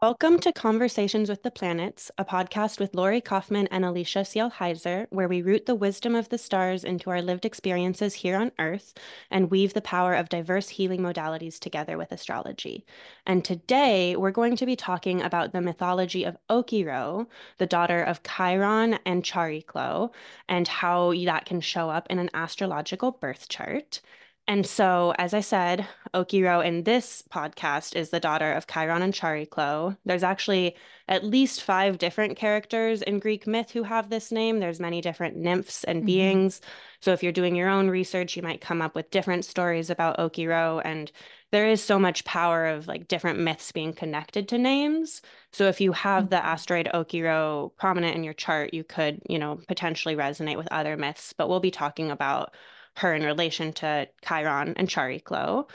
Welcome to Conversations with the Planets, a podcast with Lori Kaufman and Alicia Seal-Heiser, where we root the wisdom of the stars into our lived experiences here on Earth and weave the power of diverse healing modalities together with astrology. And today we're going to be talking about the mythology of Okyrhoe, the daughter of Chiron and Chariklo, and how that can show up in an astrological birth chart. And so, as I said, Okyrhoe in this podcast is the daughter of Chiron and Chariklo. There's actually at least five different characters in Greek myth who have this name. There's many different nymphs and hmm beings. So if you're doing your own research, you might come up with different stories about Okyrhoe. And there is so much power of like different myths being connected to names. So if you have the asteroid Okyrhoe prominent in your chart, you could, potentially resonate with other myths. But we'll be talking about her in relation to Chiron and Chariklo.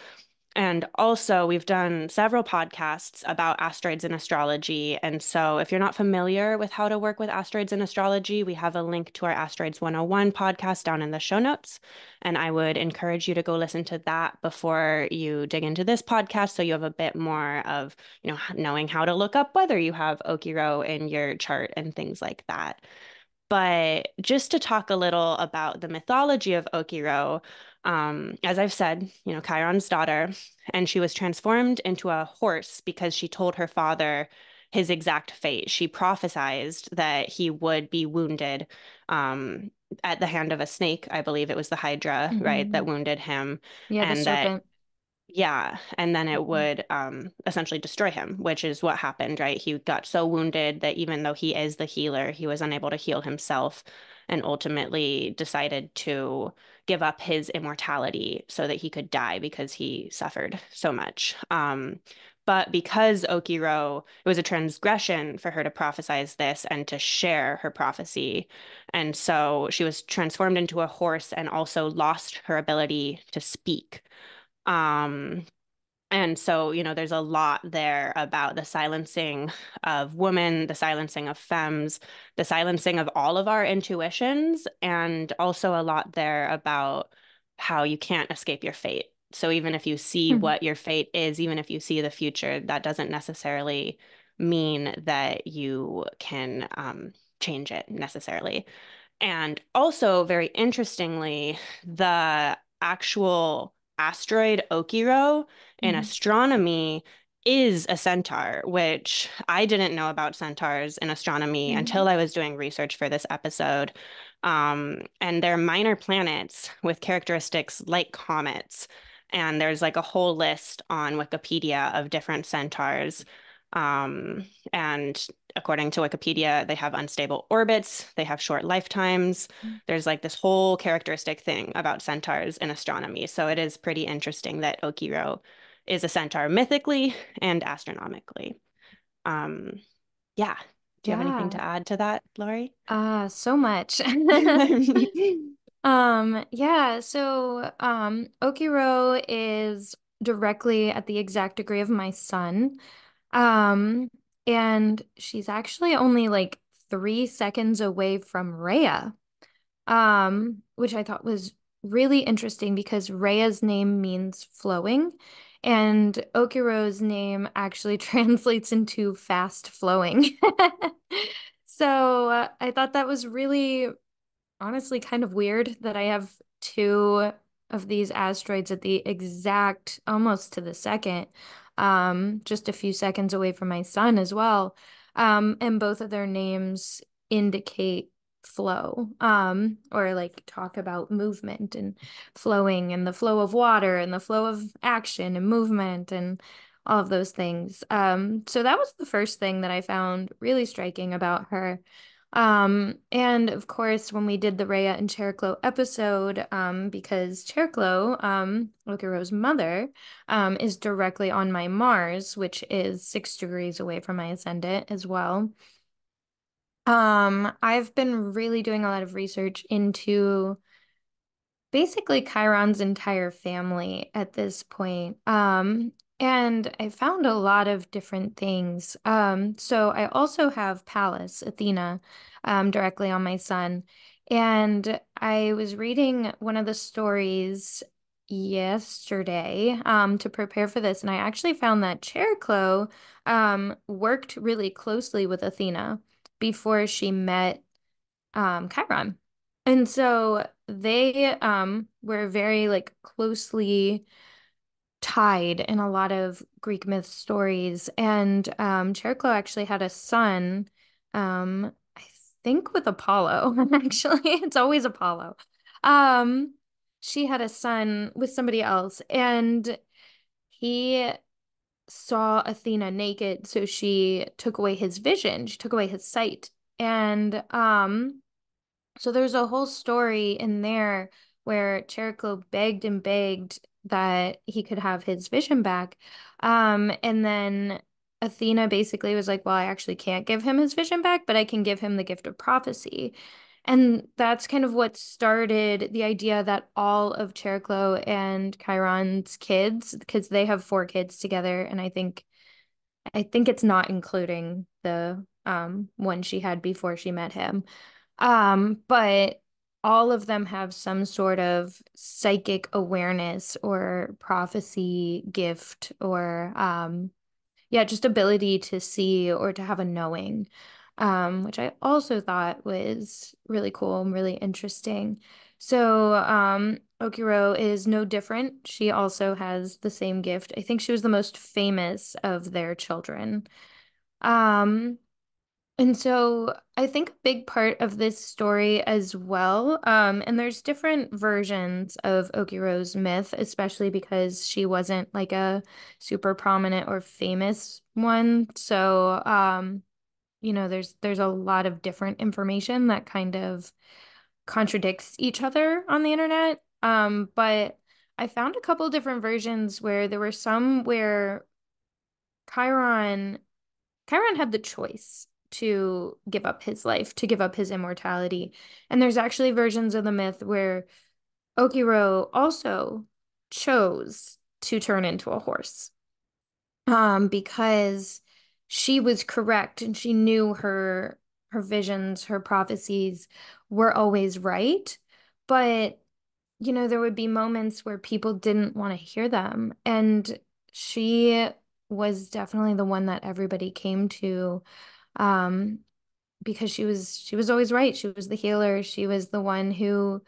And also, we've done several podcasts about asteroids in astrology. And so, if you're not familiar with how to work with asteroids in astrology, we have a link to our Asteroids 101 podcast down in the show notes. And I would encourage you to go listen to that before you dig into this podcast so you have a bit more of, knowing how to look up whether you have Okyrhoe in your chart and things like that. But just to talk a little about the mythology of Okyrhoe, as I've said, Chiron's daughter, and she was transformed into a horse because she told her father his exact fate. She prophesied that he would be wounded at the hand of a snake. I believe it was the Hydra, right, hmm that wounded him, Yeah, the and that serpent. yeah, and then it Mhm. would essentially destroy him, which is what happened, right? He got so wounded that even though he is the healer, he was unable to heal himself and ultimately decided to give up his immortality so that he could die because he suffered so much. But because Okyrhoe, it was a transgression for her to prophesize this and to share her prophecy. And so she was transformed into a horse and also lost her ability to speak. Um, and so, there's a lot there about the silencing of women, the silencing of femmes, the silencing of all of our intuitions, and also a lot there about how you can't escape your fate. So even if you see Mhm. what your fate is, even if you see the future, that doesn't necessarily mean that you can change it necessarily. And also, very interestingly, the actual asteroid Okyrhoe in Mhm. astronomy is a centaur, which I didn't know about centaurs in astronomy Mhm. until I was doing research for this episode. And they're minor planets with characteristics like comets. And there's like a whole list on Wikipedia of different centaurs. And according to Wikipedia, they have unstable orbits, they have short lifetimes. There's like this whole characteristic thing about centaurs in astronomy. So it is pretty interesting that Okyrhoe is a centaur mythically and astronomically. Um, yeah. Do you have anything Yeah. to add to that, Lori? So much. Yeah, so Okiro is directly at the exact degree of my sun. Um, and she's actually only like 3 seconds away from Rhea. Which I thought was really interesting because Rhea's name means flowing, and Okiro's name actually translates into fast flowing. So I thought that was really, honestly, kind of weird that I have two of these asteroids at the exact, almost to the second, just a few seconds away from my sun as well. And both of their names indicate flow, or like talk about movement and flowing and the flow of water and the flow of action and movement and all of those things. So that was the first thing that I found really striking about her. And of course, when we did the Rhea and Chariklo episode, because Chariklo, Okyrhoe's mother, is directly on my Mars, which is 6 degrees away from my ascendant as well. I've been really doing a lot of research into basically Chiron's entire family at this point. And I found a lot of different things. So I also have Pallas, Athena, directly on my sun. And I was reading one of the stories yesterday to prepare for this, and I actually found that Chariklo worked really closely with Athena before she met Chiron. And so they were very like closely tied in a lot of Greek myth stories. And Chariclo actually had a son, I think with Apollo. Actually, it's always Apollo. Um, she had a son with somebody else, and he saw Athena naked, so she took away his vision, she took away his sight. And so there's a whole story in there where Chariclo begged and begged that he could have his vision back. And then Athena basically was like, well, I actually can't give him his vision back, but I can give him the gift of prophecy. And that's kind of what started the idea that all of Chariclo and Chiron's kids, because they have four kids together, and I think it's not including the one she had before she met him. But all of them have some sort of psychic awareness or prophecy gift or yeah, just ability to see or to have a knowing. Which I also thought was really cool and really interesting. So, Okyrhoe is no different. She also has the same gift. I think she was the most famous of their children. Um, and so I think a big part of this story as well, and there's different versions of Okyrhoe's myth, especially because she wasn't like a super prominent or famous one. So, there's a lot of different information that kind of contradicts each other on the internet. But I found a couple different versions where there were some where Chiron Chiron had the choice to give up his life, to give up his immortality. And there's actually versions of the myth where Okyrhoe also chose to turn into a horse, because she was correct and she knew her visions, her prophecies were always right. But, there would be moments where people didn't want to hear them. And she was definitely the one that everybody came to, um, because she was always right. She was the healer. She was the one who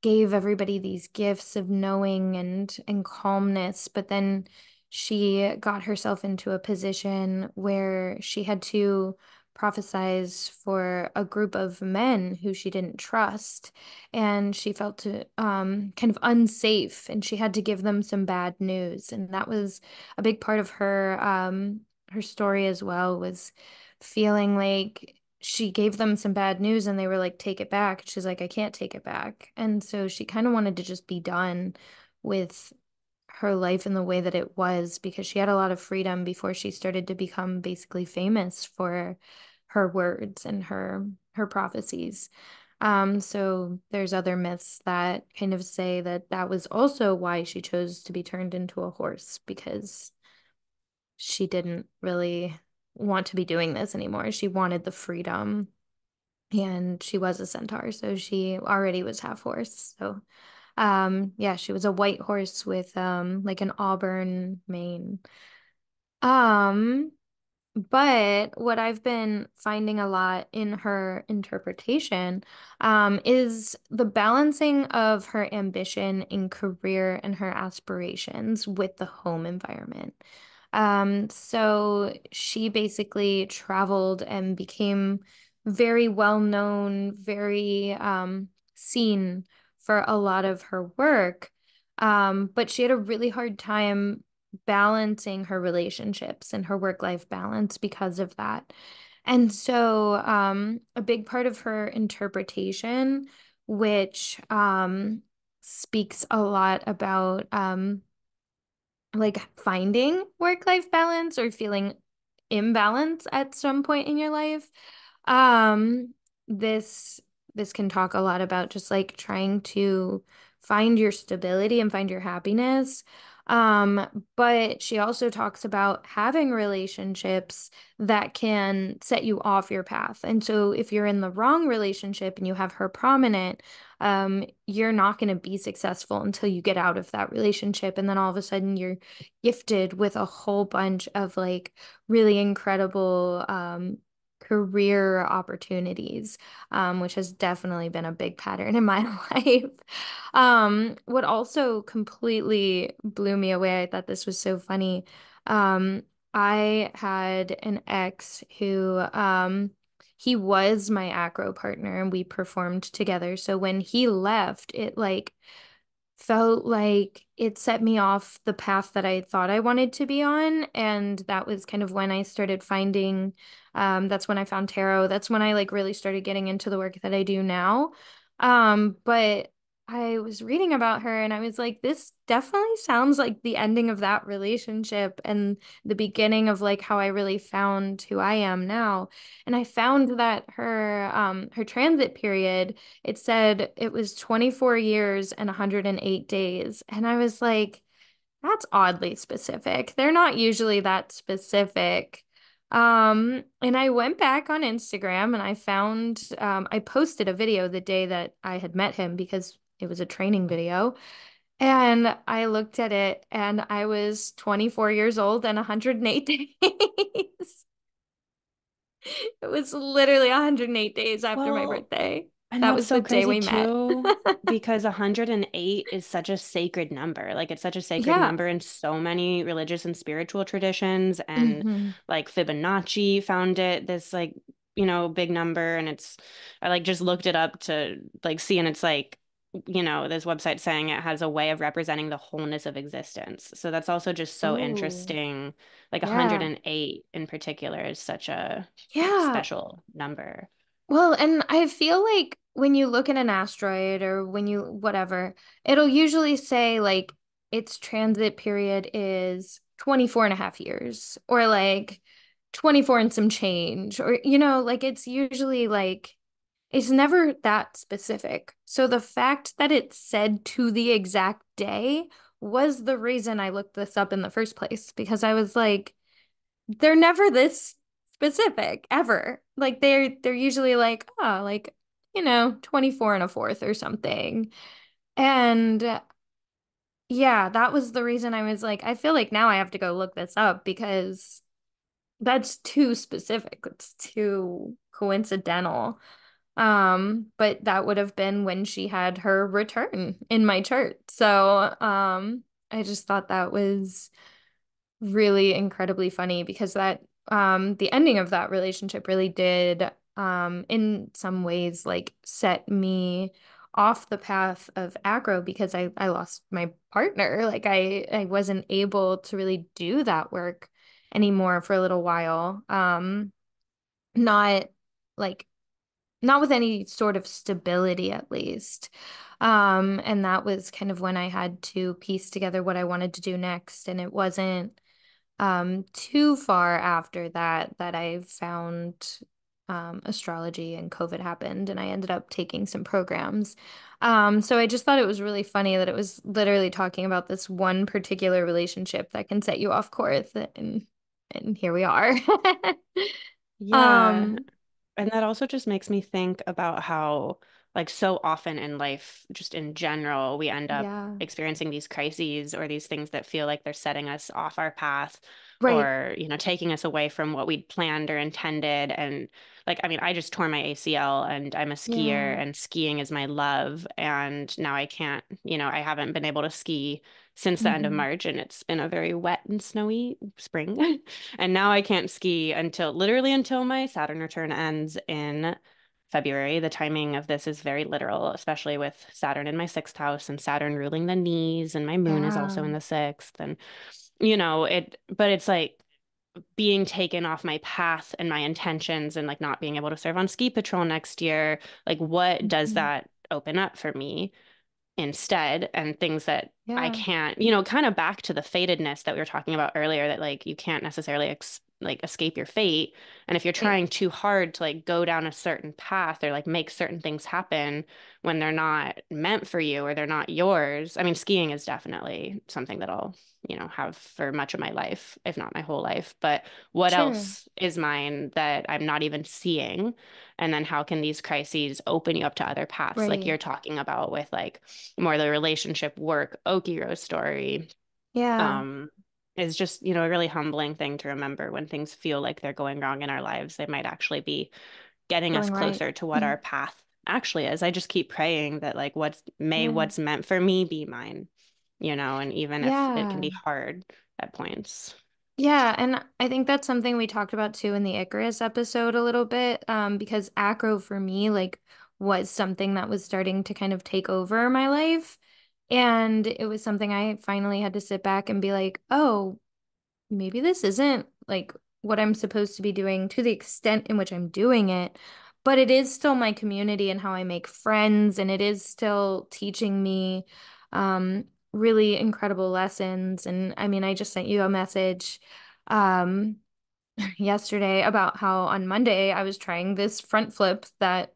gave everybody these gifts of knowing and calmness, but then she got herself into a position where she had to prophesize for a group of men who she didn't trust, and she felt kind of unsafe, and she had to give them some bad news, and that was a big part of her story as well, was feeling like she gave them some bad news and they were like, take it back. She's like, I can't take it back. And so she kind of wanted to just be done with her life in the way that it was, because she had a lot of freedom before she started to become basically famous for her words and her prophecies. So there's other myths that kind of say that that was also why she chose to be turned into a horse, because she didn't really want to be doing this anymore. She wanted the freedom, and she was a centaur, so she already was half horse. So, yeah, she was a white horse with like an auburn mane. Um, but what I've been finding a lot in her interpretation is the balancing of her ambition in career and her aspirations with the home environment. So she basically traveled and became very well known, very seen for a lot of her work. But she had a really hard time balancing her relationships and her work-life balance because of that. And so, a big part of her interpretation, which speaks a lot about like finding work-life balance or feeling imbalance at some point in your life. Um, this can talk a lot about just like trying to find your stability and find your happiness. But she also talks about having relationships that can set you off your path. And so if you're in the wrong relationship and you have her prominent, you're not going to be successful until you get out of that relationship. And then all of a sudden you're gifted with a whole bunch of like really incredible career opportunities, which has definitely been a big pattern in my life. What also completely blew me away, I thought this was so funny. I had an ex who he was my acro partner and we performed together. So when he left, it like felt like it set me off the path that I thought I wanted to be on. And that was kind of when I started finding, that's when I found tarot. That's when I like really started getting into the work that I do now. But I was reading about her and I was like, this definitely sounds like the ending of that relationship and the beginning of like how I really found who I am now. And I found that her transit period, it said it was 24 years and 108 days. And I was like, that's oddly specific. They're not usually that specific. And I went back on Instagram and I found, I posted a video the day that I had met him because it was a training video. And I looked at it and I was 24 years old and 108 days. It was literally 108 days after my Well, birthday. and That that's was the so day crazy we met. too, because 108 is such a sacred number. Like it's such a sacred Yeah. number in so many religious and spiritual traditions. And Hmm. like Fibonacci found it this like, big number. And I like just looked it up to like see, and it's like, this website saying it has a way of representing the wholeness of existence. So that's also just so Oh, interesting. Like yeah. 108 in particular is such a Yeah. special number. Well, and I feel like when you look at an asteroid or when you whatever, it'll usually say like its transit period is 24 and a half years or like 24 and some change or like it's usually like it's never that specific. So the fact that it said to the exact day was the reason I looked this up in the first place because I was like they're never this specific ever. Like they're usually like, oh, like, 24 and a fourth or something. And yeah, that was the reason I was like, I feel like now I have to go look this up because that's too specific. It's too coincidental. But that would have been when she had her return in my chart. So, I just thought that was really incredibly funny because that the ending of that relationship really did in some ways like set me off the path of acro because I lost my partner. Like I wasn't able to really do that work anymore for a little while. Not like not with any sort of stability at least. And that was kind of when I had to piece together what I wanted to do next. And it wasn't too far after that I found astrology and COVID happened and I ended up taking some programs. So I just thought it was really funny that it was literally talking about this one particular relationship that can set you off course and here we are. Yeah. Um, And that also just makes me think about how, like, so often in life, just in general, we end up yeah, experiencing these crises or these things that feel like they're setting us off our path right. or, taking us away from what we'd planned or intended. And, like, I mean, I just tore my ACL and I'm a skier Yeah. and skiing is my love. And now I can't, I haven't been able to ski since the end of Hmm. March and it's been a very wet and snowy spring. And now I can't ski until literally until my Saturn return ends in February. The timing of this is very literal, especially with Saturn in my sixth house and Saturn ruling the knees, and my moon is also Yeah. in the sixth. And, but it's like being taken off my path and my intentions and like not being able to serve on ski patrol next year. Like, what does Hmm. that open up for me? Instead and things that I Yeah. can't, kind of back to the fatedness that we were talking about earlier that like you can't necessarily like escape your fate. And if you're Right. trying too hard to like go down a certain path or like make certain things happen when they're not meant for you or they're not yours. I mean, skiing is definitely something that I'll, have for much of my life, if not my whole life. But what Sure. else is mine that I'm not even seeing? And then how can these crises open you up to other paths like Right. you're talking about with like more the relationship work Okyrhoe story? Yeah. um, is just, a really humbling thing to remember when things feel like they're going wrong in our lives. They might actually be getting us Going right. closer to what our path actually is. I just keep praying that like Yeah. what's meant for me be mine, and even if it can Yeah. be hard at points. Yeah, and I think that's something we talked about too in the Icarus episode a little bit, because acro for me like was something that was starting to kind of take over my life. And it was something I finally had to sit back and be like, oh, maybe this isn't like what I'm supposed to be doing to the extent in which I'm doing it, but it is still my community and how I make friends, and it is still teaching me really incredible lessons. And I mean, I just sent you a message um yesterday about how on Monday I was trying this front flip that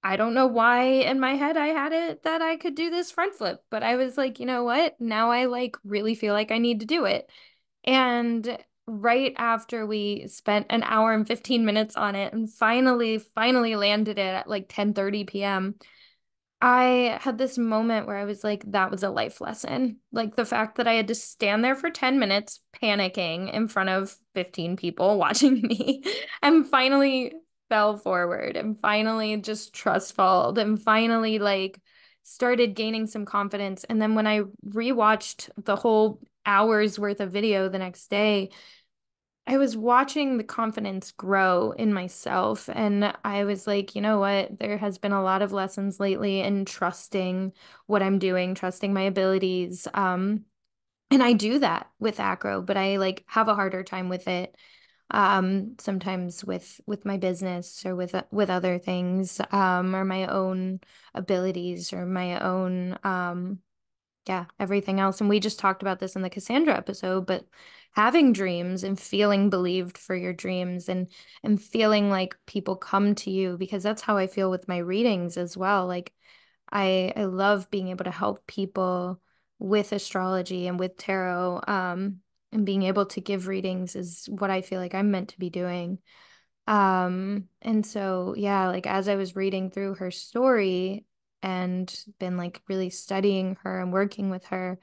I don't know why in my head I had it that I could do this front flip, but I was like, you know what? Now I like really feel like I need to do it. And right after we spent an hour and 15 minutes on it and finally landed it at like 10:30 p.m., I had this moment where I was like, that was a life lesson. Like the fact that I had to stand there for 10 minutes panicking in front of 15 people watching me and finally fell forward and finally just trust falled and finally like started gaining some confidence. And then when I rewatched the whole hour's worth of video the next day, I was watching the confidence grow in myself, and I was like, you know what? There has been a lot of lessons lately in trusting what I'm doing, trusting my abilities. And I do that with acro, but I like have a harder time with it sometimes with my business or with other things or my own abilities or my own yeah, everything else. And we just talked about this in the Cassandra episode, but having dreams and feeling believed for your dreams and feeling like people come to you, because that's how I feel with my readings as well. Like I love being able to help people with astrology and with tarot and being able to give readings is what I feel like I'm meant to be doing. And so yeah, like as I was reading through her story and been like really studying her and working with her,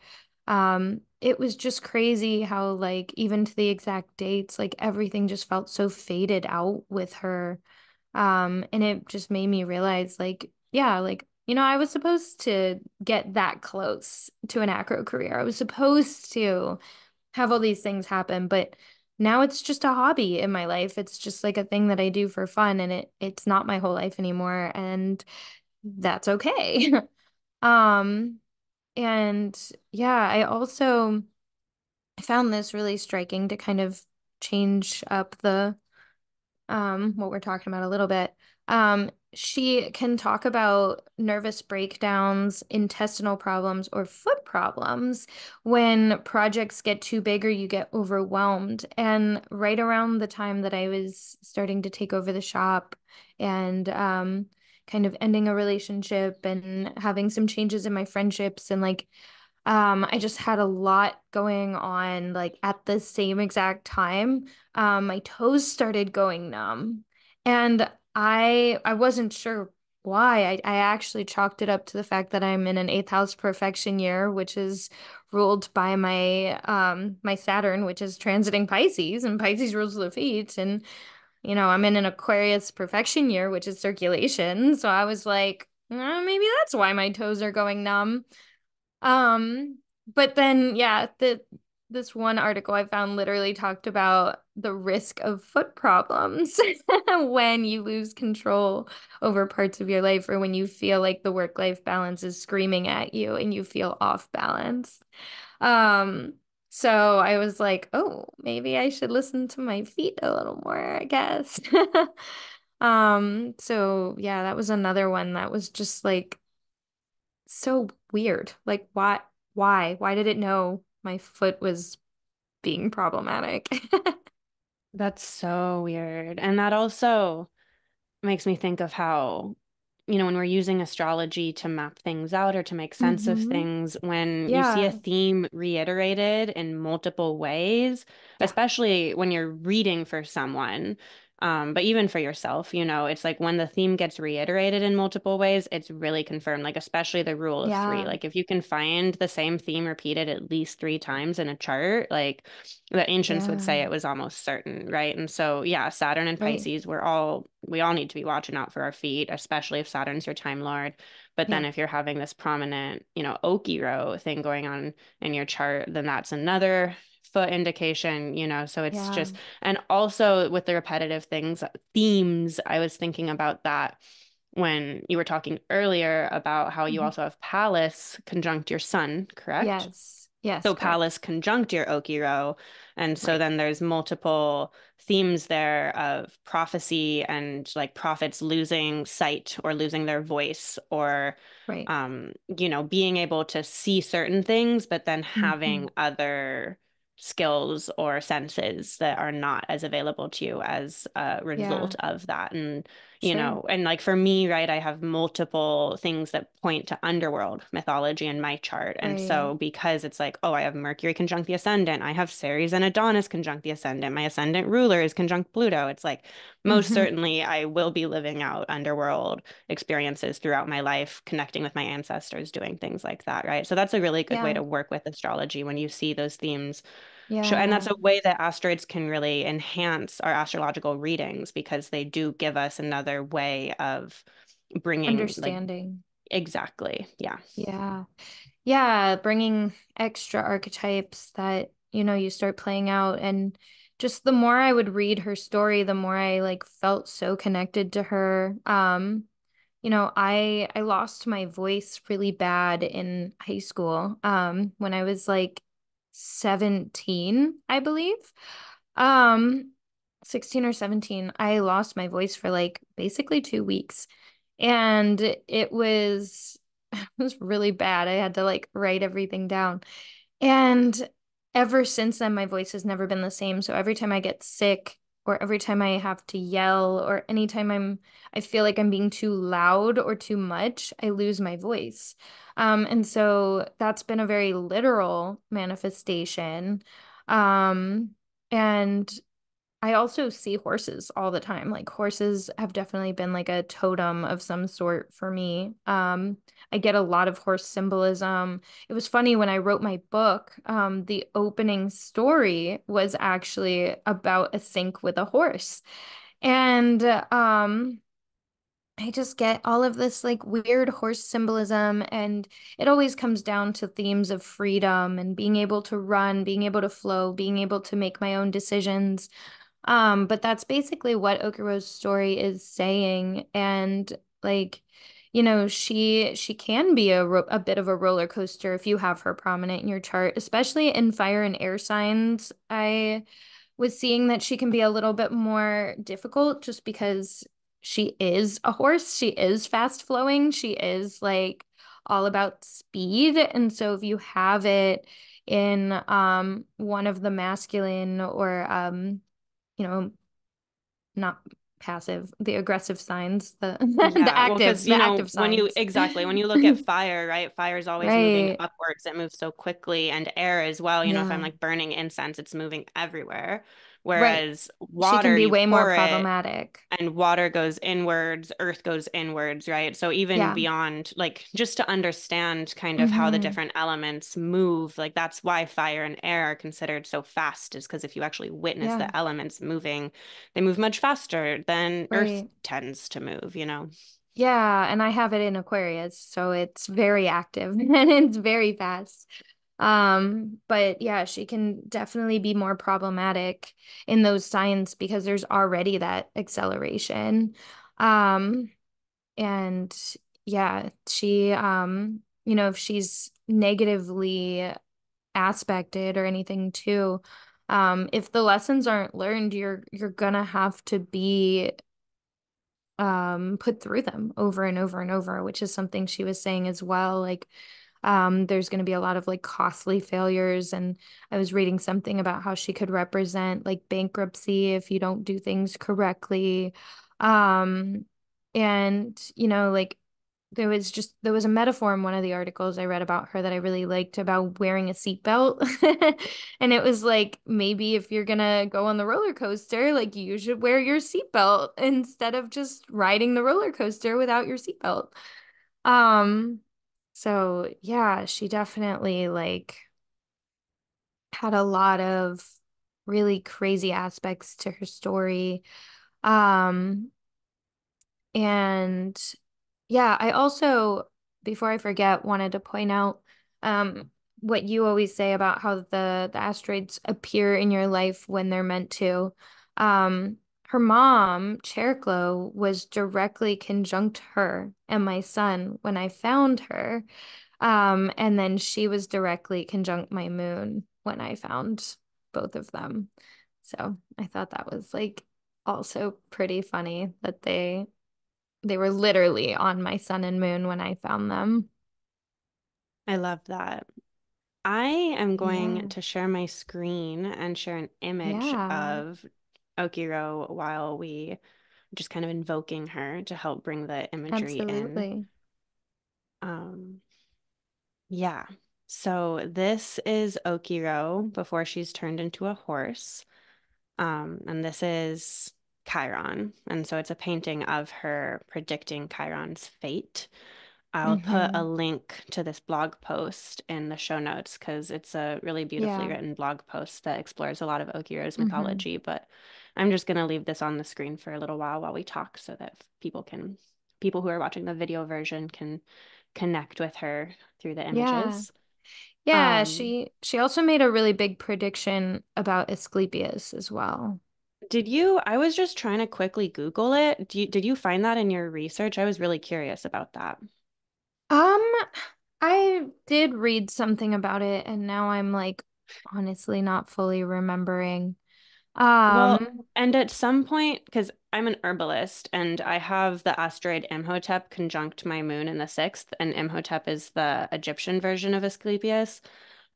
it was just crazy how like even to the exact dates, like everything just felt so faded out with her. And it just made me realize like, yeah, like, I was supposed to get that close to an acro career. I was supposed to have all these things happen, but now it's just a hobby in my life. It's just like a thing that I do for fun, and it's not my whole life anymore, and that's okay. Um, and yeah, I also found this really striking to kind of change up the what we're talking about a little bit. She can talk about nervous breakdowns, intestinal problems, or foot problems when projects get too big or you get overwhelmed. And right around the time that I was starting to take over the shop and kind of ending a relationship and having some changes in my friendships and like I just had a lot going on like at the same exact time. My toes started going numb, and I wasn't sure why. I actually chalked it up to the fact that I'm in an eighth house perfection year, which is ruled by my Saturn, which is transiting Pisces, and Pisces rules the feet. And I'm in an Aquarius perfection year, which is circulation. So I was like, maybe that's why my toes are going numb. But then yeah, this one article I found literally talked about the risk of foot problems when you lose control over parts of your life or when you feel like the work-life balance is screaming at you and you feel off balance. Um, so I was like, oh, maybe I should listen to my feet a little more, I guess. So yeah, that was another one that was just like so weird. Like, why? Why? Why did it know my foot was being problematic? That's so weird. And that also makes me think of how, when we're using astrology to map things out or to make sense of Mm-hmm. things, when you see a Yeah. theme reiterated in multiple ways, Yeah. especially when you're reading for someone, but even for yourself, it's like when the theme gets reiterated in multiple ways, it's really confirmed, like especially the rule of three. Yeah. Like if you can find the same theme repeated at least three times in a chart, like the ancients would Yeah. say it was almost certain, right? And so, yeah, Saturn and Right. Pisces, we all need to be watching out for our feet, especially if Saturn's your time lord. But then Yeah. if you're having this prominent, Okyrhoe thing going on in your chart, then that's another foot indication. So it's Yeah. just, and also with the repetitive themes, I was thinking about that when you were talking earlier about how you Mhm. also have Pallas conjunct your sun, correct? Yes. Yes, So correct. Pallas conjunct your Okiro. And so Right. then there's multiple themes there of prophecy and like prophets losing sight or losing their voice or Right. being able to see certain things, but then Hmm. having other skills or senses that are not as available to you as a Yeah. result of that. And Sure. and like for me, right, I have multiple things that point to underworld mythology in my chart. And Right. so because it's like, oh, I have Mercury conjunct the ascendant, I have Ceres and Adonis conjunct the ascendant, my ascendant ruler is conjunct Pluto. It's like most Hmm. certainly I will be living out underworld experiences throughout my life, connecting with my ancestors, doing things like that, right? So that's a really good way Yeah. to work with astrology when you see those themes. And that's Yeah. a way that asteroids can really enhance our astrological readings because they do give us another way of bringing, like, Understanding. exactly. Yeah. Yeah. Yeah, bringing extra archetypes that, you start playing out. And just the more I would read her story, the more I like felt so connected to her. I lost my voice really bad in high school, when I was like 17, I believe. Um, 16 or 17, I lost my voice for like basically 2 weeks. And it was it was really bad. I had to like write everything down. And ever since then, my voice has never been the same. So every time I get sick, or every time I have to yell, or anytime I feel like I'm being too loud or too much, I lose my voice. And so that's been a very literal manifestation. Um, and I also see horses all the time. Like horses have definitely been like a totem of some sort for me. I get a lot of horse symbolism. It was funny when I wrote my book, the opening story was actually about a sync with a horse. And I just get all of this like weird horse symbolism, and it always comes down to themes of freedom and being able to run, being able to flow, being able to make my own decisions. But that's basically what Okyrhoe's story is saying. And like, she can be a bit of a roller coaster if you have her prominent in your chart, especially in fire and air signs. I was seeing that she can be a little bit more difficult just because she is a horse. She is fast flowing. She is like all about speed. And so if you have it in one of the masculine or you know, not passive, the aggressive signs, the the Yeah, well, because the active signs. when you look at fire, right? Fire is always moving Right. upwards. It moves so quickly, and air as well. If I'm Yeah. like burning incense, it's moving everywhere. Right. Whereas She can water, be you way more pour it, problematic. and water goes inwards, earth goes inwards, right? So even Yeah. beyond, like, just to understand kind of how the Hmm. different elements move, like that's why fire and air are considered so fast, is because if you actually witness Yeah. the elements moving, they move much faster than earth Right. tends to move. Yeah, and I have it in Aquarius, so it's very active and it's very fast. But yeah, she can definitely be more problematic in those signs because there's already that acceleration. Um, and yeah, if she's negatively aspected or anything too, if the lessons aren't learned, you're gonna have to be put through them over and over and over, which is something she was saying as well. Like, There's going to be a lot of like costly failures. And I was reading something about how she could represent like bankruptcy if you don't do things correctly. Um, and, like there was a metaphor in one of the articles I read about her that I really liked about wearing a seatbelt. And it was like, maybe if you're gonna go on the roller coaster, like you should wear your seatbelt instead of just riding the roller coaster without your seatbelt. Um, so yeah, she definitely like had a lot of really crazy aspects to her story. Um, and yeah, I also, before I forget, wanted to point out what you always say about how the asteroids appear in your life when they're meant to. Um, Her mom, Chariklo, was directly conjunct her and my son when I found her. And then she was directly conjunct my moon when I found both of them. So I thought that was like also pretty funny that they were literally on my sun and moon when I found them. I love that. I am going Yeah. to share my screen and share an image Yeah, of Okyrhoe while we just kind of invoking her to help bring the imagery in. absolutely. Um, yeah. So this is Okyrhoe before she's turned into a horse. And this is Chiron. And so it's a painting of her predicting Chiron's fate. I'll put a Hmm. link to this blog post in the show notes because it's a really beautifully Yeah. written blog post that explores a lot of Okyrhoe's Hmm. mythology. But I'm just going to leave this on the screen for a little while we talk so that people who are watching the video version can connect with her through the Yeah. images. Yeah, Um, she also made a really big prediction about Asclepius as well. I was just trying to quickly Google it. Did you find that in your research? I was really curious about that. Um, I did read something about it and now I'm like honestly not fully remembering. Well, Um, and at some point, because I'm an herbalist and I have the asteroid Imhotep conjunct my moon in the sixth, and Imhotep is the Egyptian version of Asclepius.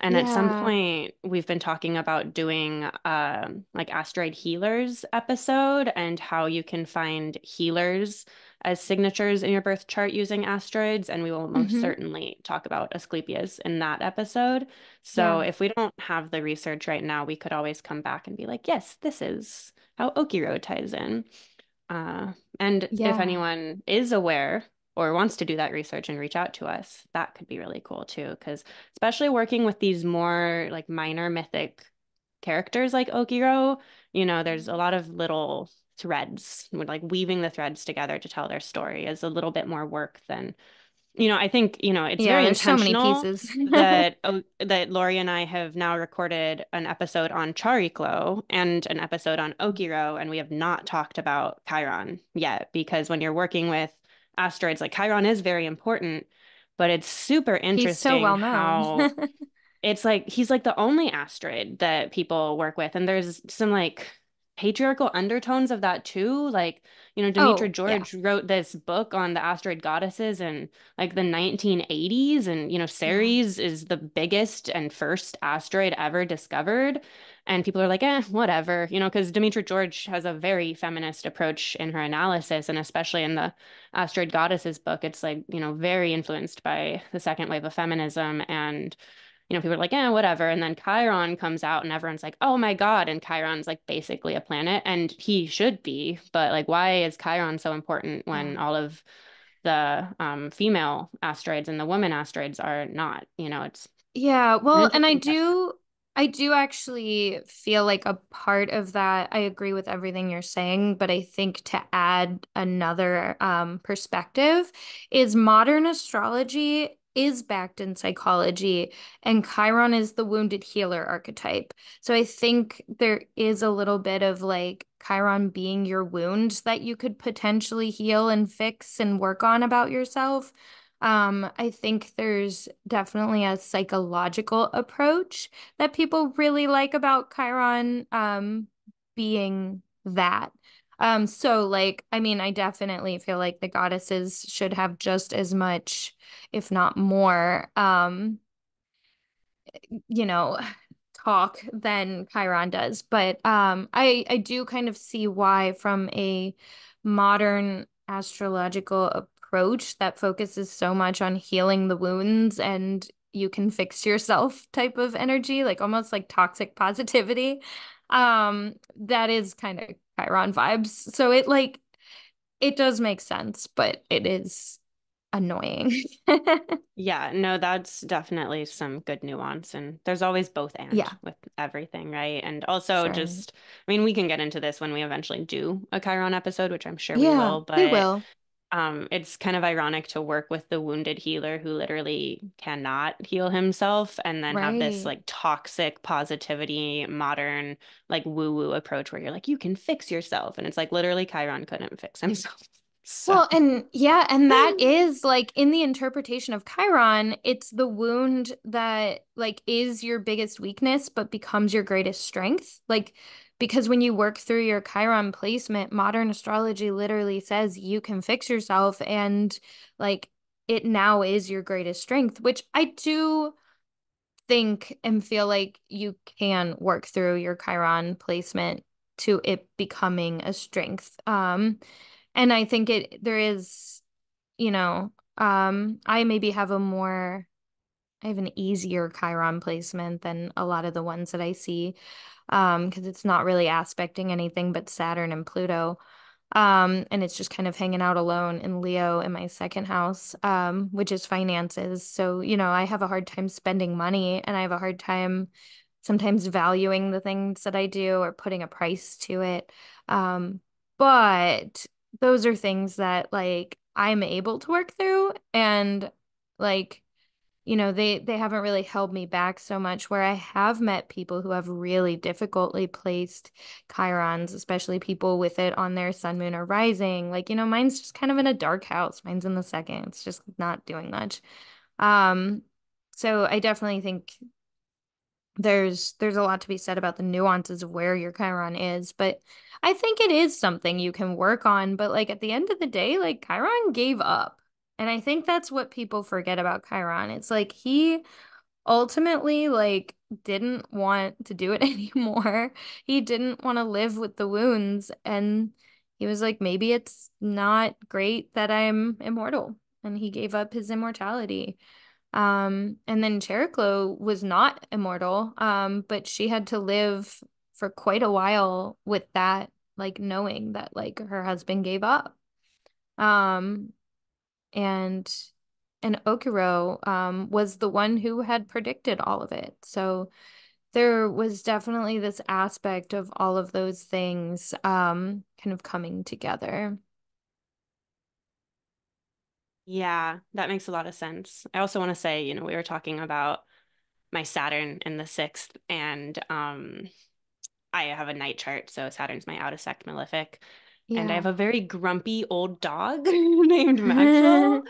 And at some yeah. point, we've been talking about doing like asteroid healers episode and how you can find healers as signatures in your birth chart using asteroids. And we will most Hmm. certainly talk about Asclepius in that episode. So Yeah. if we don't have the research right now, we could always come back and be like, yes, this is how Okyrhoe ties in. Uh, and if Yeah. anyone is aware or wants to do that research and reach out to us, that could be really cool too. Because especially working with these more like minor mythic characters like Okiro, there's a lot of little threads. Like weaving the threads together to tell their story is a little bit more work than I think, it's Yeah, very there's so many intentional pieces. that Lori and I have now recorded an episode on Chariklo and an episode on Okiro, and we have not talked about Chiron yet because when you're working with asteroids, like Chiron is very important, but it's super He's so interesting well known. how it's like he's like the only asteroid that people work with, and there's some like patriarchal undertones of that too. Like, Demetra Oh, yeah. George wrote this book on the asteroid goddesses in like the 1980s, and Yeah. Ceres is the biggest and first asteroid ever discovered. And people are like, whatever, because Demetra George has a very feminist approach in her analysis, and especially in the Asteroid Goddesses book, it's like, very influenced by the second wave of feminism. And people are like, whatever. And then Chiron comes out and everyone's like, oh my God. And Chiron's like basically a planet and he should be. But like, why is Chiron so important Yeah. when all of the female asteroids and the women asteroids are not? It's Yeah, an well, and interesting question. I do actually feel like a part of that. I agree with everything you're saying, but I think to add another perspective is modern astrology is backed in psychology, and Chiron is the wounded healer archetype. So I think there is a little bit of like Chiron being your wound that you could potentially heal and fix and work on about yourself. I think there's definitely a psychological approach that people really like about Chiron, being that. So like, I mean, I definitely feel like the goddesses should have just as much, if not more, you know, talk than Chiron does. But I do kind of see why from a modern astrological approach that focuses so much on healing the wounds and you can fix yourself type of energy, like almost like toxic positivity. That is kind of Chiron vibes. So it like it does make sense, but it is annoying. Yeah, no, that's definitely some good nuance. And there's always both and Yeah, with everything, right? And also sure. just, I mean, we can get into this when we eventually do a Chiron episode, which I'm sure we Yeah, will, we but will. it's kind of ironic to work with the wounded healer who literally cannot heal himself and then have this Right. like toxic positivity, modern, like woo-woo approach where you're like, you can fix yourself. And it's like literally Chiron couldn't fix himself. So Well, and yeah, and that is like in the interpretation of Chiron, it's the wound that like is your biggest weakness, but becomes your greatest strength. Like, because when you work through your Chiron placement, modern astrology literally says you can fix yourself and like it now is your greatest strength, which I do think and feel like you can work through your Chiron placement to it becoming a strength. And I think there is, I maybe have I have an easier Chiron placement than a lot of the ones that I see, because it's not really aspecting anything but Saturn and Pluto. And it's just kind of hanging out alone in Leo in my second house, which is finances. So, I have a hard time spending money and I have a hard time sometimes valuing the things that I do or putting a price to it. Um, but those are things that like I'm able to work through and like they haven't really held me back so much where I have met people who have really difficultly placed chirons, especially people with it on their sun, moon, or rising. Like, mine's just kind of in a dark house. Mine's in the second. It's just not doing much. Um, so I definitely think there's a lot to be said about the nuances of where your Chiron is, but I think it is something you can work on. But like at the end of the day, like Chiron gave up. And I think that's what people forget about Chiron. It's like he ultimately like didn't want to do it anymore. He didn't want to live with the wounds and he was like maybe it's not great that I'm immortal and he gave up his immortality. And then Chariklo was not immortal, but she had to live for quite a while with that, like knowing that like her husband gave up. Um, and and Okyrhoe was the one who had predicted all of it. So there was definitely this aspect of all of those things kind of coming together. yeah, that makes a lot of sense. I also want to say, we were talking about my Saturn in the sixth, and I have a night chart, so Saturn's my out of sect malefic. And I have Yeah. a very grumpy old dog named Maxwell.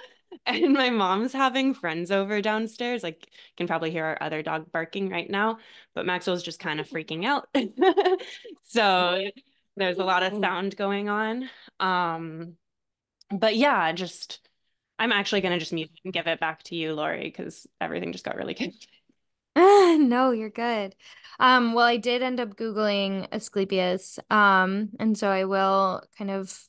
And my mom's having friends over downstairs. Like, you can probably hear our other dog barking right now, but Maxwell's just kind of freaking out. So there's a lot of sound going on. Um, but yeah, just I'm actually gonna just mute and give it back to you, Lori, because everything just got really good. No, you're good. Well, I did end up Googling Asclepius, and so I will kind of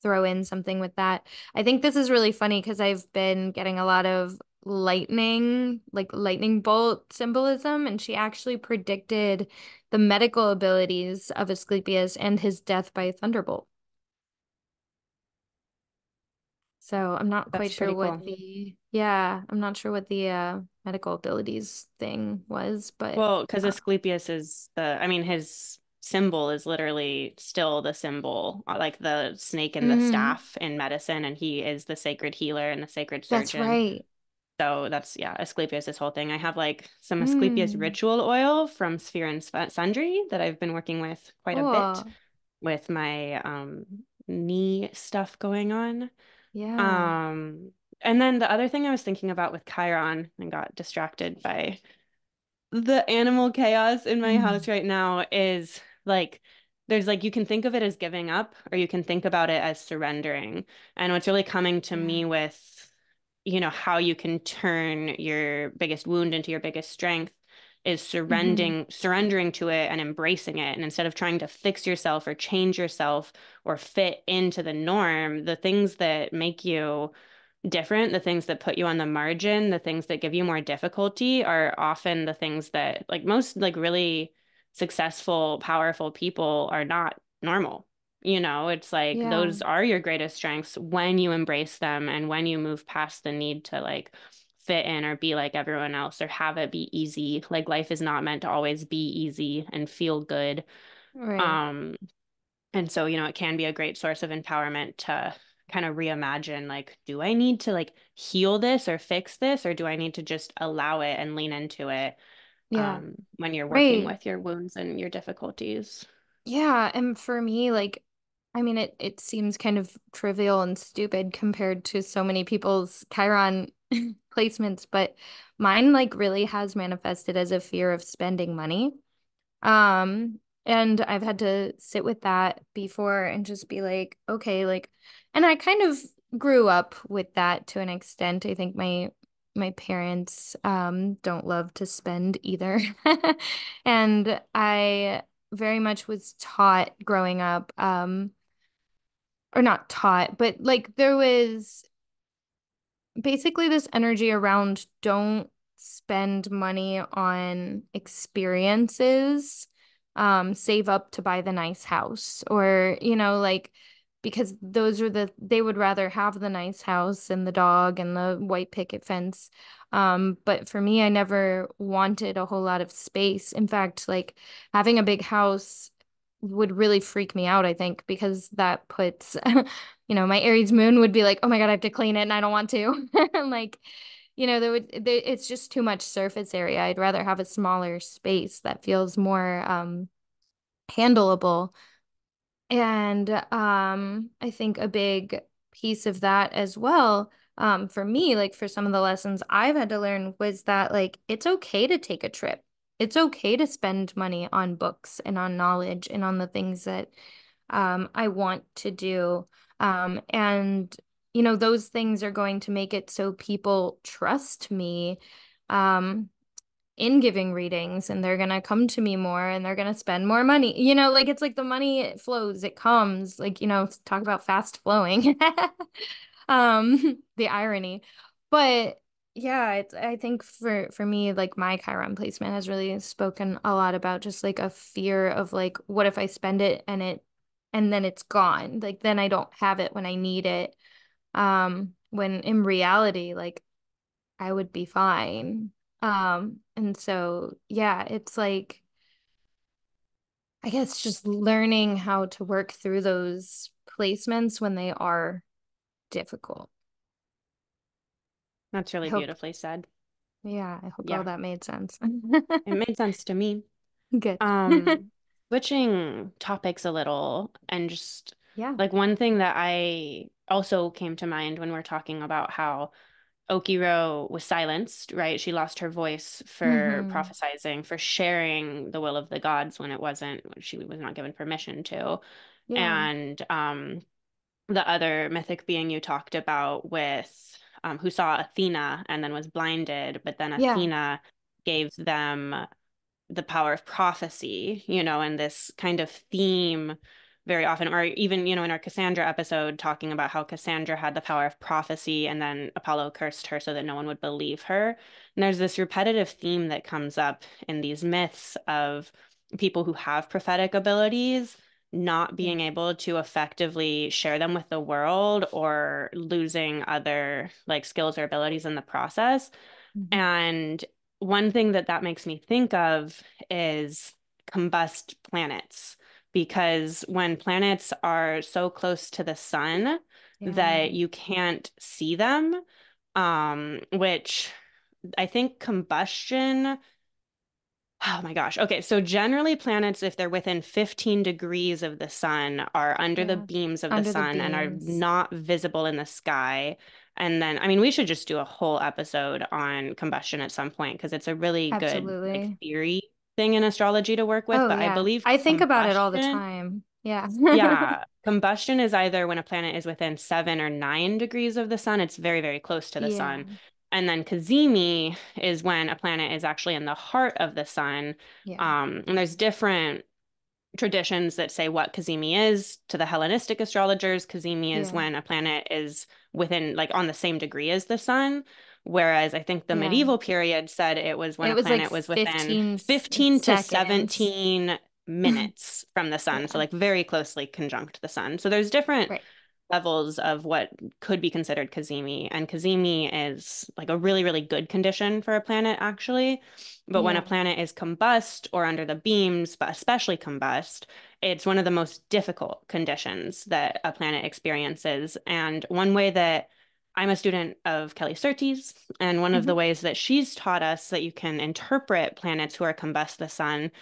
throw in something with that. I think this is really funny because I've been getting a lot of lightning bolt symbolism, and she actually predicted the medical abilities of Asclepius and his death by a thunderbolt. So I'm not quite That's sure pretty what cool. yeah, I'm not sure what the medical abilities thing was, but Well, because Asclepius is I mean, his symbol is literally still the symbol, like the snake and the mhm, staff in medicine, and he is the sacred healer and the sacred that's surgeon. right. So that's, yeah, Asclepius, this whole thing. I have like some Asclepius Mm, ritual oil from Sphere and Sundry that I've been working with quite a bit cool. with my knee stuff going on. Yeah. Um, and then the other thing I was thinking about with Chiron and got distracted by the animal chaos in my house Mm. right now is like there's like you can think of it as giving up or you can think about it as surrendering. And what's really coming to Yeah. me with, how you can turn your biggest wound into your biggest strength is Hmm. surrendering to it and embracing it. And instead of trying to fix yourself or change yourself or fit into the norm, the things that make you different, the things that put you on the margin, the things that give you more difficulty are often the things that like most like really successful, powerful people are not normal. It's like Yeah. those are your greatest strengths when you embrace them and when you move past the need to like fit in or be like everyone else or have it be easy. Like life is not meant to always be easy and feel good. Right. Um, and so, it can be a great source of empowerment to kind of reimagine like, do I need to like heal this or fix this, or do I need to just allow it and lean into it Yeah. when you're working Right. with your wounds and your difficulties? Yeah, and for me, like, I mean, it seems kind of trivial and stupid compared to so many people's Chiron placements, but mine like really has manifested as a fear of spending money. And I've had to sit with that before and just be like, okay, like, and I kind of grew up with that to an extent. I think my parents don't love to spend either. And I very much was taught growing up, or not taught, but like there was basically this energy around don't spend money on experiences, save up to buy the nice house, or like because those are they would rather have the nice house and the dog and the white picket fence. But for me, I never wanted a whole lot of space. In fact, like having a big house would really freak me out, I think, because that puts my Aries moon would be like, oh my God, I have to clean it and I don't want to. And like, it's just too much surface area. I'd rather have a smaller space that feels more handleable. And I think a big piece of that as well, for me, like for some of the lessons I've had to learn was that like it's okay to take a trip. It's okay to spend money on books and on knowledge and on the things that I want to do. And those things are going to make it so people trust me. Um, in giving readings, and they're gonna come to me more and they're gonna spend more money. Like it's like the money, it flows, it comes, like, talk about fast flowing. The irony. But yeah, I think for me, like my Chiron placement has really spoken a lot about just like a fear of like, what if I spend it and then it's gone? Like then I don't have it when I need it. When in reality, like I would be fine. And so yeah, it's like I guess just learning how to work through those placements when they are difficult. That's I really hope, beautifully said. yeah, I hope all Yeah, that made sense. it made sense to me. Good. Um, Switching topics a little and just Yeah. like one thing that I also came to mind when we're talking about how Okyrhoe was silenced, right? She lost her voice for Hmm. prophesizing, for sharing the will of the gods when it wasn't, she was not given permission to. Yeah. And the other mythic being you talked about with who saw Athena and then was blinded, but then Yeah. Athena gave them the power of prophecy, and this kind of theme very often, or even, in our Cassandra episode, talking about how Cassandra had the power of prophecy and then Apollo cursed her so that no one would believe her. And there's this repetitive theme that comes up in these myths of people who have prophetic abilities not Yeah. being able to effectively share them with the world or losing other like skills or abilities in the process. Hmm. And one thing that makes me think of is combust planets, because when planets are so close to the sun Yeah. that you can't see them, which I think combustion. Oh my gosh. Okay. So generally planets, if they're within 15 degrees of the sun, are under the Yeah. beams of the Under the sun and are beams. not visible in the sky. And then, I mean, we should just do a whole episode on combustion at some point because it's a really good like Absolutely. theory. thing in astrology to work with, Oh but I yeah. believe I think about it all the combustion. time. Yeah. Yeah, combustion is either when a planet is within 7 or 9 degrees of the sun, it's very, very close to the Yeah. sun. And then cazimi is when a planet is actually in the heart of the sun. Yeah. And there's different traditions that say what cazimi is. To the Hellenistic astrologers, cazimi is Yeah. when a planet is within, like, on the same degree as the sun. Whereas I think the Yeah. medieval period said it was when It a was like planet was within 15 15 to seconds. 17 minutes from the sun. So, Yeah. like, very closely conjunct the sun. So there's different Right. levels of what could be considered cazimi. And cazimi is like a really, really good condition for a planet, actually. But when a Yeah. planet is combust or under the beams, but especially combust, it's one of the most difficult conditions that a planet experiences. And one way that I'm a student of Kelly Surtees, and one of the Hmm. ways that she's taught us that you can interpret planets who are combust the sun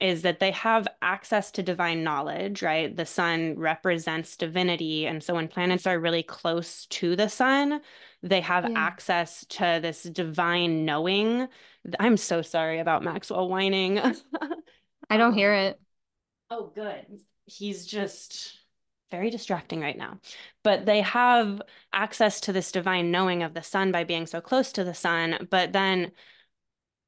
is that they have access to divine knowledge, right? The sun represents divinity. And so when planets are really close to the sun, they have Yeah. access to this divine knowing. I'm so sorry about Maxwell whining. I don't hear Um, it. oh, good. He's just very distracting right now. But they have access to this divine knowing of the sun by being so close to the sun. But then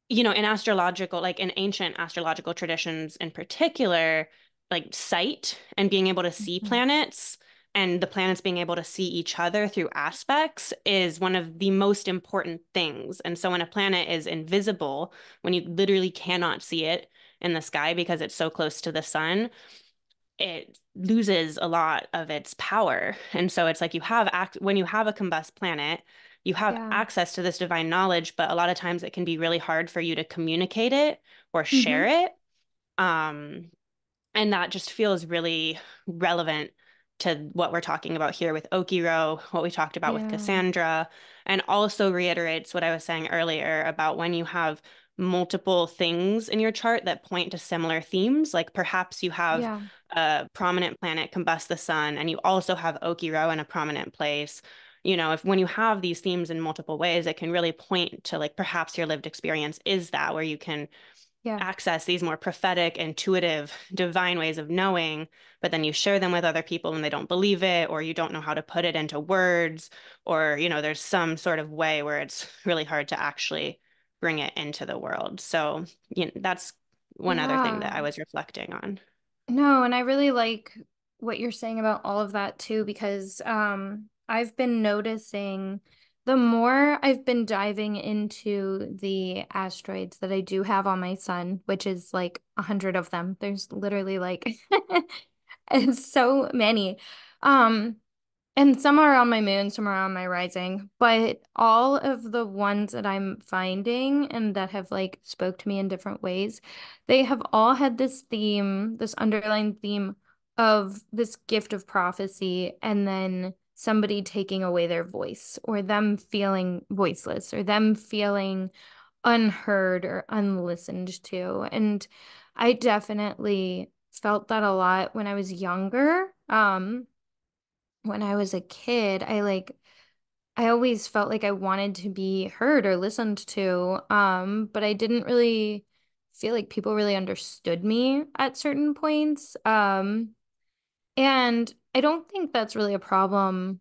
in astrological, like in ancient astrological traditions in particular, like sight and being able to see Mhm. planets and the planets being able to see each other through aspects is one of the most important things. And so when a planet is invisible, when you literally cannot see it in the sky because it's so close to the sun, it loses a lot of its power. And so it's like when you have a combust planet, you have Yeah. access to this divine knowledge, but a lot of times it can be really hard for you to communicate it or share Hmm. it. Um, and that just feels really relevant to what we're talking about here with Okyrhoe, what we talked about with Yeah. Cassandra, and also reiterates what I was saying earlier about when you have multiple things in your chart that point to similar themes. Like perhaps you have Yeah. a prominent planet combust the sun, and you also have Okyrhoe in a prominent place. If when you have these themes in multiple ways, it can really point to like perhaps your lived experience is that where you can Yeah. access these more prophetic, intuitive, divine ways of knowing, but then you share them with other people and they don't believe it, or you don't know how to put it into words, or, there's some sort of way where it's really hard to actually bring it into the world. So, that's one other thing that Yeah. I was reflecting on. No, and I really like what you're saying about all of that too, because I've been noticing the more I've been diving into the asteroids that I do have on my sun, which is like 100 of them. There's literally like it's so many. Um, and some are on my moon, some are on my rising, but all of the ones that I'm finding and that have like spoke to me in different ways, they have all had this theme, this underlying theme of this gift of prophecy and then somebody taking away their voice or them feeling voiceless or them feeling unheard or unlistened to. And I definitely felt that a lot when I was younger. When I was a kid, I always felt like I wanted to be heard or listened to. But I didn't really feel like people really understood me at certain points. And I don't think that's really a problem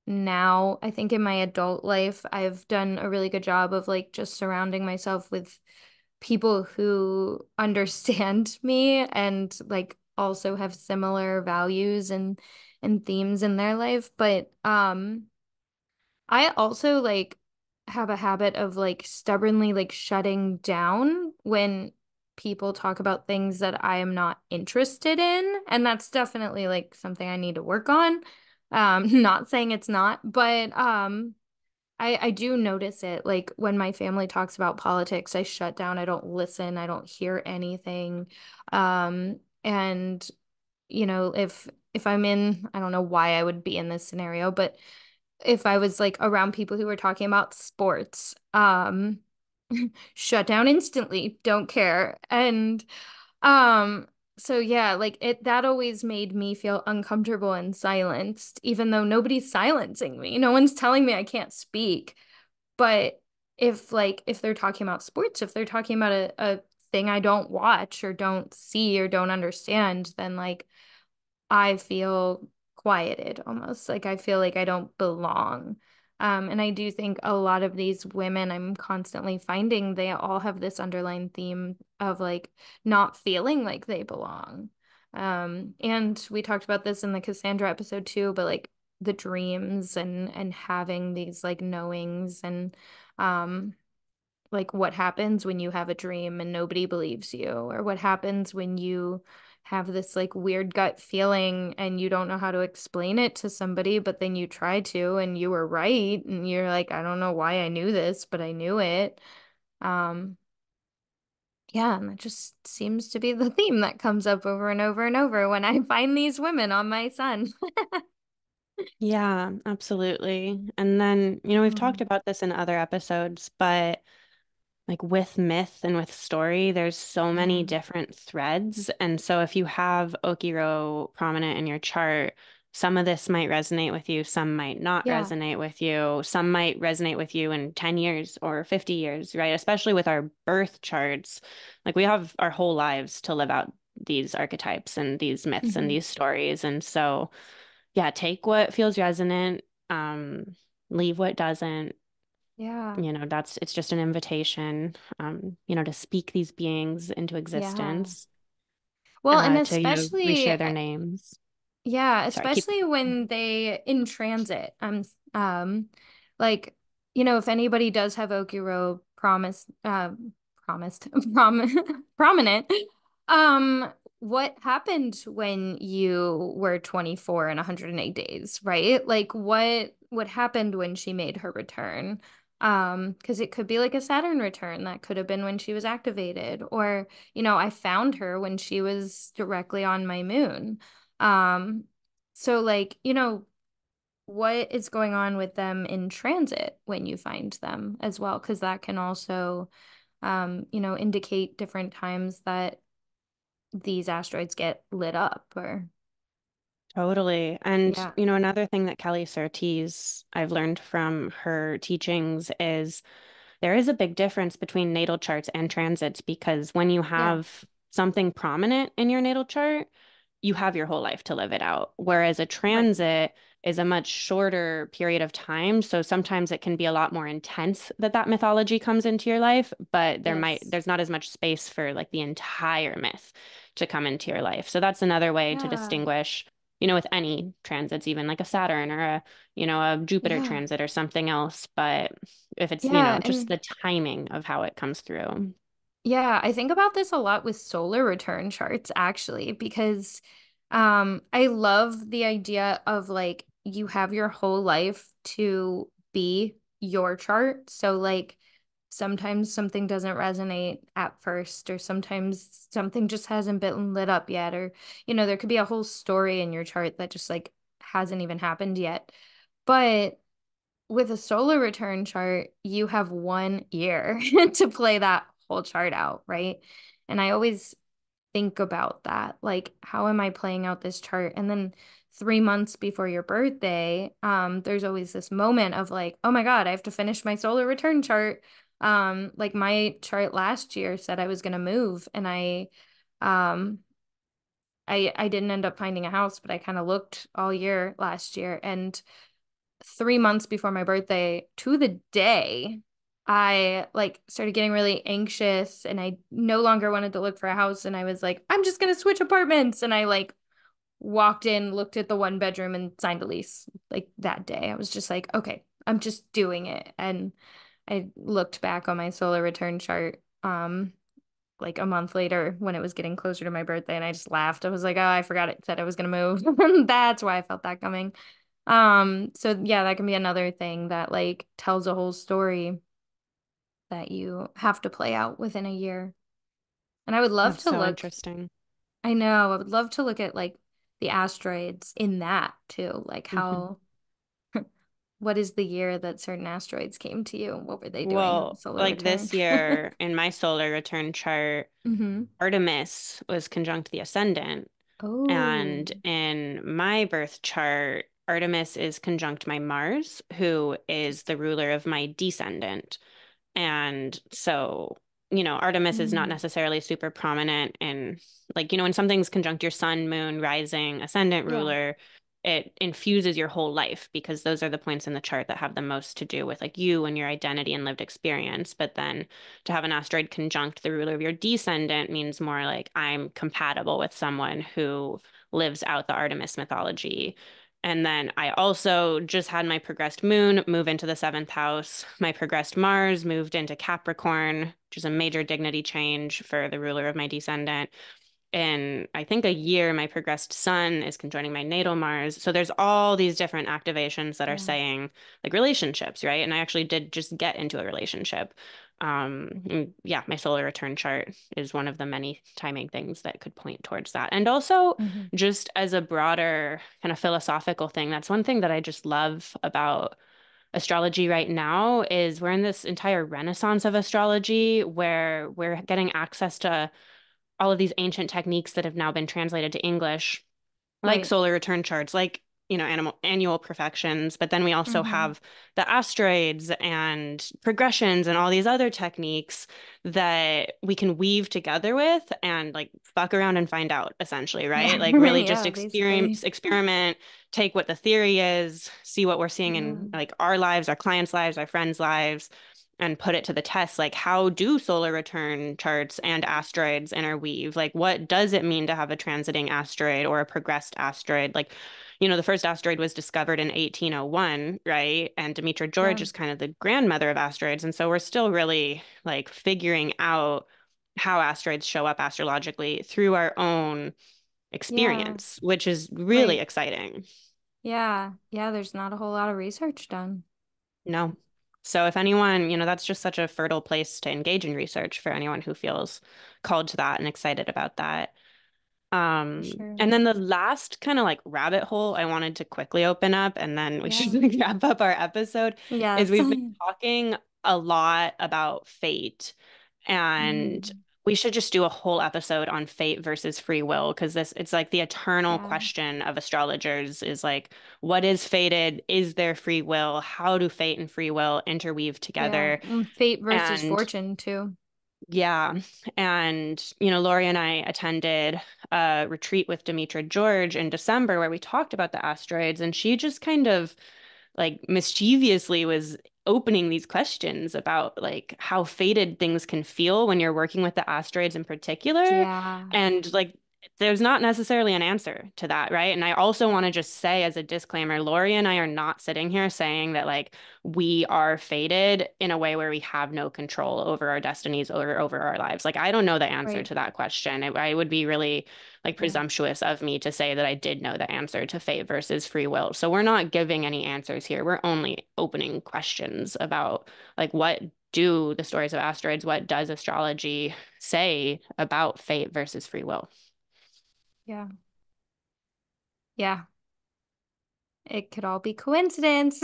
now. I think in my adult life, I've done a really good job of like just surrounding myself with people who understand me and like also have similar values and themes in their life. But I also like have a habit of like stubbornly like shutting down when people talk about things that I am not interested in. And that's definitely like something I need to work on. Not saying it's not, but I do notice it. Like when my family talks about politics, I shut down. I don't listen. I don't hear anything. And if I'm in, I don't know why I would be in this scenario, but if I was like around people who were talking about sports, shut down instantly, don't care. And um so yeah, like it that always made me feel uncomfortable and silenced, even though nobody's silencing me. No one's telling me I can't speak. But if they're talking about sports, if they're talking about a thing I don't watch or don't see or don't understand, then like I feel quieted almost. Like I feel like I don't belong. And I do think a lot of these women I'm constantly finding, they all have this underlying theme of like not feeling like they belong. And we talked about this in the Cassandra episode too, but like the dreams and having these like knowings and um like what happens when you have a dream and nobody believes you, or what happens when you have this like weird gut feeling and you don't know how to explain it to somebody, but then you try to and you were right and you're like, I don't know why I knew this, but I knew it. Um, yeah, and that just seems to be the theme that comes up over and over and over when I find these women on my sun. Yeah, absolutely. And then, we've talked Mhm. about this in other episodes, but like with myth and with story, there's so many Yeah. different threads. And so if you have Okyrhoe prominent in your chart, some of this might resonate with you, some might not Yeah. resonate with you, some might resonate with you in 10 years or 50 years, right? Especially with our birth charts. Like we have our whole lives to live out these archetypes and these myths and Hmm. these stories. And so, yeah, take what feels resonant, leave what doesn't. Yeah. It's just an invitation, to speak these beings into Yeah. existence, Well, and to, especially reshare their names. yeah, Sorry, keep. especially when they in transit. Like, if anybody does have Okiro promised prominent, um, what happened when you were 24 and 108 days, right? Like what happened when she made her return? Because it could be like a Saturn return that could have been when she was activated, or, I found her when she was directly on my moon. So like, what is going on with them in transit when you find them as well? Because that can also, indicate different times that these asteroids get lit up or, Totally. And, yeah, another thing that Kelly Surtees I've learned from her teachings is there is a big difference between natal charts and transits because when you yeah, have something prominent in your natal chart, you have your whole life to live it out. Whereas a right. transit is a much shorter period of time. So sometimes it can be a lot more intense that mythology comes into your life, but Yes. there's not as much space for like the entire myth to come into your life. So that's another way to Yeah. distinguish, with any transits, even like a Saturn or a Jupiter Yeah. transit or something else. But if it's, Yeah. just And the timing of how it comes through. yeah, I think about this a lot with solar return charts actually, because I love the idea of like you have your whole life to be your chart. So like sometimes something doesn't resonate at first, or sometimes something just hasn't been lit up yet, or there could be a whole story in your chart that just like hasn't even happened yet. But with a solar return chart, you have 1 year to play that whole chart out, right? And I always think about that. Like, how am I playing out this chart? And then 3 months before your birthday, there's always this moment of like, oh my God, I have to finish my solar return chart. Like my chart last year said I was gonna move, and um, I didn't end up finding a house, but I kind of looked all year last year, and 3 months before my birthday to the day, I like started getting really anxious and I no longer wanted to look for a house. And I was like, I'm just gonna switch apartments. And I like walked in, looked at the 1 bedroom and signed a lease like that day. I was just like, okay, I'm just doing it. And I looked back on my solar return chart like a month later when it was getting closer to my birthday and I just laughed. I was like, oh, I forgot it said I was gonna move. That's why I felt that coming. So yeah, that can be another thing that like tells a whole story that you have to play out within a year. And I would love That's to so look, interesting. I know, I would love to look at like the asteroids in that too. Like Mhm. how, what is the year that certain asteroids came to you? What were they doing in the Well, solar like return? this year in my solar return chart, Hmm. Artemis was conjunct the ascendant. Oh, And in my birth chart, Artemis is conjunct my Mars, who is the interesting. ruler of my descendant. And so Artemis is not Mm. necessarily super prominent in, like, when something's conjunct your sun, moon, rising, ascendant Yeah. ruler, it infuses your whole life because those are the points in the chart that have the most to do with like you and your identity and lived experience. But then to have an asteroid conjunct the ruler of your descendant means more like I'm compatible with someone who lives out the Artemis mythology. And then I also just had my progressed moon move into the seventh house. My progressed Mars moved into Capricorn, which is a major dignity change for the ruler of my descendant. In I think a year, my progressed sun is conjoining my natal Mars. So there's all these different activations that are Yeah. saying like relationships, right? And I actually did just get into a relationship. And yeah, my solar return chart is one of the many timing things that could point towards that. And also, Hmm. just as a broader kind of philosophical thing, that's one thing that I just love about astrology right now is we're in this entire renaissance of astrology where we're getting access to all of these ancient techniques that have now been translated to English, like Right. solar return charts, like, annual perfections. But then we also Hmm. have the asteroids and progressions and all these other techniques that we can weave together with and like fuck around and find out, essentially, right? Like really just Yeah, basically. experiment, take what the theory is, see what we're seeing Yeah. in like our lives, our clients' lives, our friends' lives, and put it to the test. Like, how do solar return charts and asteroids interweave? Like, what does it mean to have a transiting asteroid or a progressed asteroid? Like, the first asteroid was discovered in 1801, right? And Demetra George Yeah. is kind of the grandmother of asteroids. And so we're still really like figuring out how asteroids show up astrologically through our own Yeah. experience, which is really Right. exciting. Yeah. Yeah, there's not a whole lot of research done. No. So if anyone, that's just such a fertile place to engage in research for anyone who feels called to that and excited about that. For sure. And then the last kind of like rabbit hole I wanted to quickly open up, and then we should Yeah. like, wrap up our episode, is Yes. we've been talking a lot about fate, and Mm. we should just do a whole episode on fate versus free will because it's like the eternal Yeah. question of astrologers is like, what is fated? Is there free will? How do fate and free will interweave Yeah. together? Fate versus And fortune too. yeah. And, Lori and I attended a retreat with Demetra George in December where we talked about the asteroids, and she just kind of like mischievously was opening these questions about like how fated things can feel when you're working with the asteroids in particular. Yeah. And like there's not necessarily an answer to that, right? And I also want to just say as a disclaimer, Lori and I are not sitting here saying that like we are fated in a way where we have no control over our destinies or over our lives. Like I don't know the answer Right. to that question. I would be really like Yeah. presumptuous of me to say that I did know the answer to fate versus free will. So we're not giving any answers here. We're only opening questions about like what do the stories of asteroids, what does astrology say about fate versus free will? Yeah. Yeah. It could all be coincidence.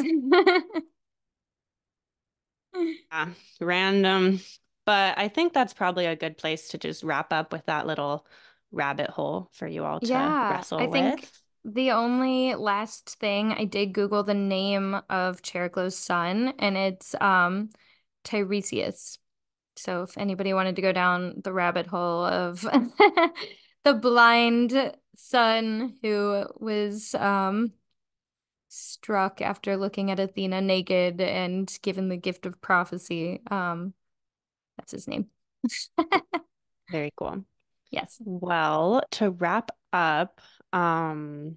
Yeah, random. But I think that's probably a good place to just wrap up with that little rabbit hole for you all to Yeah, I wrestle think with. the only last thing I did Google the name of Chariklo's son, and it's Tiresias. So if anybody wanted to go down the rabbit hole of the blind son who was struck after looking at Athena naked and given the gift of prophecy, that's his name. Very cool. Yes. Well, to wrap up, um,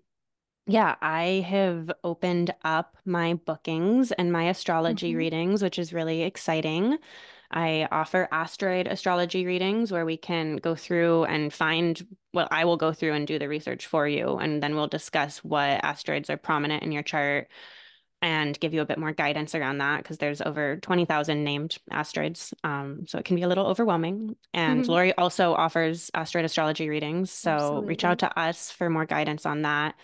yeah, I have opened up my bookings and my astrology Hmm. readings, which is really exciting. I offer asteroid astrology readings where we can go through and find, well, I will go through and do the research for you, and then we'll discuss what asteroids are prominent in your chart and give you a bit more guidance around that because there's over 20,000 named asteroids. So it can be a little overwhelming. And Hmm. Lori also offers asteroid astrology readings. So reach out Absolutely. to us for more guidance on that.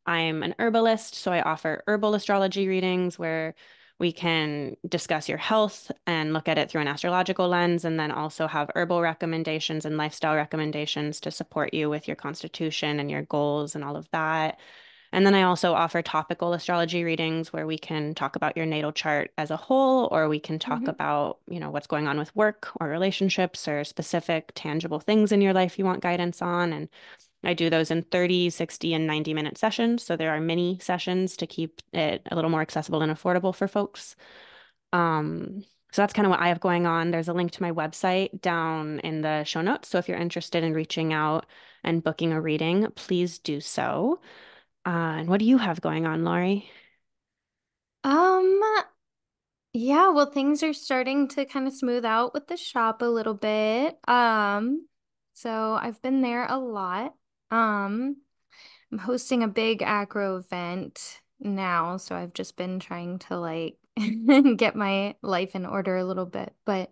I'm an herbalist, so I offer herbal astrology readings where we can discuss your health and look at it through an astrological lens, and then also have herbal recommendations and lifestyle recommendations to support you with your constitution and your goals and all of that. And then I also offer topical astrology readings where we can talk about your natal chart as a whole, or we can talk Mhm. about, what's going on with work or relationships or specific tangible things in your life you want guidance on. And I do those in 30, 60, and 90-minute sessions. So there are mini sessions to keep it a little more accessible and affordable for folks. So that's kind of what I have going on. There's a link to my website down in the show notes. So if you're interested in reaching out and booking a reading, please do so. And what do you have going on, Lori? Um, yeah, well, things are starting to kind of smooth out with the shop a little bit. So I've been there a lot. Um, I'm hosting a big acro event now, so I've just been trying to like get my life in order a little bit. But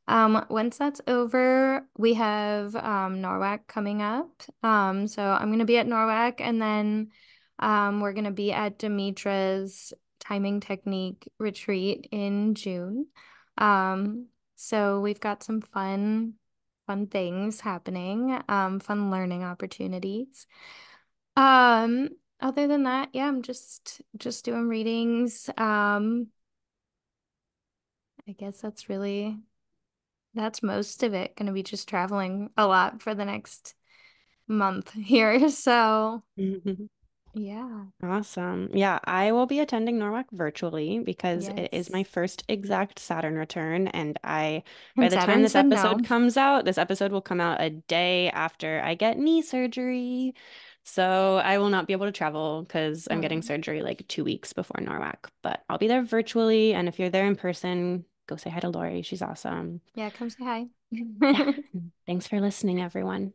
once that's over, we have NORWAC coming up. So I'm gonna be at NORWAC, and then we're gonna be at Demetra's timing technique retreat in June. So we've got some fun things happening, fun learning opportunities. Um, Other than that, yeah, I'm just doing readings. I guess that's most of it. Gonna be just traveling a lot for the next month here. So yeah. Awesome. Yeah, I will be attending Norwalk virtually because it is my Yes. first exact Saturn return. And by And the time Saturn this said episode no. comes out, this episode will come out a day after I get knee surgery. So I will not be able to travel because I'm getting Oh, surgery like 2 weeks before Norwalk. But I'll be there virtually. And if you're there in person, go say hi to Lori. She's awesome. yeah, come say hi. Yeah. Thanks for listening, everyone.